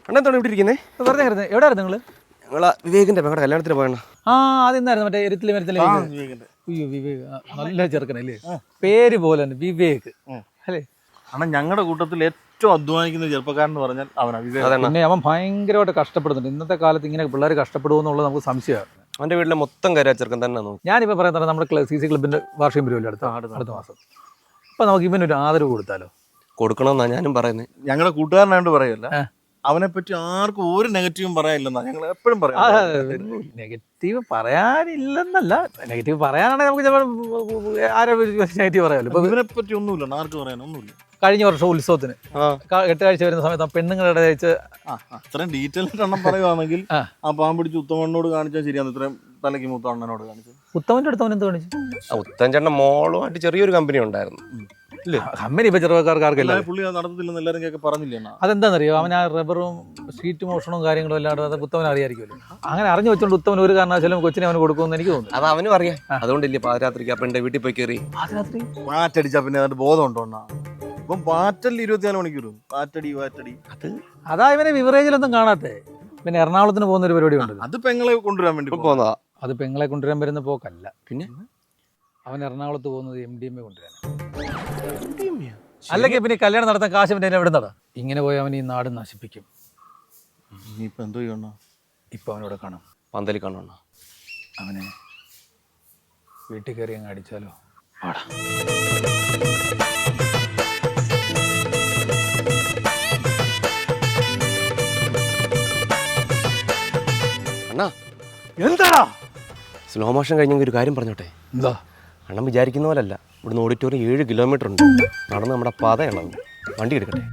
അണ്ണാ ഇവിടെ ഇരിക്കുന്നേ? വെറുതെ എവിടെയായിരുന്നു നിങ്ങൾ? ഞങ്ങൾ വിവേകിന്റെ മകളുടെ കല്യാണത്തിന് പോയണ. ആ അതെന്നായിരുന്നു മറ്റേ എരുത്തില് മരത്തില്. അയ്യോ വിവേക്, നല്ല ചെറുക്കനല്ലേ, പേര് പോലെ തന്നെ വിവേക് അല്ലേ? അണ്ണാ ഞങ്ങളുടെ കൂട്ടത്തിൽ ഏറ്റവും അധ്വാനിക്കുന്ന ചെറുപ്പക്കാരൻ എന്ന് പറഞ്ഞാൽ അവനാണ് വിവേക്. പിന്നെ അവൻ ഭയങ്കരമായിട്ട് കഷ്ടപ്പെടുന്നുണ്ട്. ഇന്നത്തെ കാലത്ത് ഇങ്ങനെ പിള്ളേർ കഷ്ടപ്പെടുമെന്നുള്ളത് നമുക്ക് സംശയമാണ്. അവന്റെ വീട്ടിലെ മൊത്തം കാര്യം ചെറുക്കൻ തന്നെ നോക്കി. ഞാനിപ്പോൾ പറയുന്നത് നമ്മുടെ CC ക്ലബിന്റെ വാർഷികം വരുമല്ലോ അടുത്ത മാസം. അപ്പൊ നമുക്ക് ഇവനൊരു ആദരവ് കൊടുത്താലോ? കൊടുക്കണമെന്നാ ഞാനും പറയുന്നത്. ഞങ്ങളുടെ കൂട്ടുകാരനായിട്ട് പറയല്ല, അവനെ പറ്റി ആർക്കും ഒരു നെഗറ്റീവും പറയാനില്ലെന്നാ ഞങ്ങൾ എപ്പോഴും പറയാം. നെഗറ്റീവ് പറയാനില്ലെന്നല്ല, നെഗറ്റീവ് പറയാനാണെങ്കിൽ നമുക്ക് ആരെ നെഗറ്റീവ് പറയാമല്ലോ. ഇപ്പൊ ഇവനെ പറ്റി ഒന്നുമില്ല, ആർക്ക് പറയാനൊന്നുമില്ല. കഴിഞ്ഞ വർഷം ഉത്സവത്തിന് 8 ആഴ്ച വരുന്ന സമയത്ത് പെണ്ണുങ്ങളുടെ വെച്ച് അത്രയും ഡീറ്റെയിൽ ആയിട്ട് എണ്ണം പറയുവാണെങ്കിൽ ആ പാമ്പ് പിടിച്ച് ഉത്തമണ്ണോട് കാണിച്ചാൽ ശരിയാണ്. ഇത്രയും തലയ്ക്ക് മൂത്ത അണ്ണനോട് കാണിച്ചു. ഉത്തമന്റെ അടുത്തവൻ എന്ത് കാണിച്ചു? ഉത്തം ചേട്ടന്റെ മോളുമായിട്ട് ചെറിയൊരു കമ്പനി ഉണ്ടായിരുന്നു. കമ്പനി ഇപ്പൊ ചെറുപ്പക്കാർക്കാർക്കല്ല, പുള്ളി നടത്തത്തില്ലെന്ന് എല്ലാവരും കേൾക്കെ പറഞ്ഞില്ലേ? അതെന്താണെന്നറിയോ, അവൻ ആ റബ്ബറും സ്ട്രീറ്റ് മോഷണവും കാര്യങ്ങളും അല്ലാണ്ട് അത് ഉത്തമൻ അറിയായിരിക്കുമല്ലോ. അങ്ങനെ അറിഞ്ഞു വെച്ചോണ്ട് ഉത്തമൻ ഒരു കാരണവശാലും കൊച്ചിനെ അവന് കൊടുക്കുമെന്ന് എനിക്ക് തോന്നുന്നു. അത് അവനും അറിയാം. അതുകൊണ്ടില്ലേ പാതിരാത്രിക്ക് ആ പെണ്ണിന്റെ വീട്ടിൽ പോയി കയറി പാറ്റടിച്ചാ പിന്നെ അതിന്റെ ബോധം ഉണ്ടോ? ഇപ്പം പാറ്റൽ 24 മണിക്കൂറും പാറ്റടി. അതാ ഇവനെ ബിവറേജിലൊന്നും കാണാത്തെ. പിന്നെ എറണാകുളത്തിന് പോകുന്ന ഒരു പരിപാടി ഉണ്ട്. അത് പെങ്ങളെ കൊണ്ടുവരാൻ വേണ്ടി പോകുന്നതാ. അത് പെങ്ങളെ കൊണ്ടുവരാൻ വരുന്ന പോക്കല്ല. പിന്നെ അവൻ എറണാകുളത്ത് പോകുന്നത് MDMA കൊണ്ടുവരാൻ. അല്ലെങ്കിൽ പിന്നെ കല്യാണം നടത്താൻ കാശ് പിന്നെ എവിടെ നടാ? ഇങ്ങനെ പോയി അവൻ ഈ നാട് നശിപ്പിക്കും. ഇപ്പൊ എന്തോ ചെയ്യണ? ഇപ്പൊ അവനോട് കാണാം, പന്തലി കാണണം. അവനെ വീട്ടിൽ കയറി അങ്ങ് അടിച്ചാലോ? പാടാ. അണ്ണാ എന്താടാ? സ്ലോ മോഷൻ കഴിഞ്ഞെങ്കിൽ ഒരു കാര്യം പറഞ്ഞോട്ടെ. എന്താ? അണ്ണൻ വിചാരിക്കുന്ന പോലല്ല. ഇവിടുന്ന് ഓഡിറ്റോറിയം 7 കിലോമീറ്റർ ഉണ്ട്. നടന്ന് നമ്മുടെ പാതയാണത്. വണ്ടി എടുക്കട്ടെ.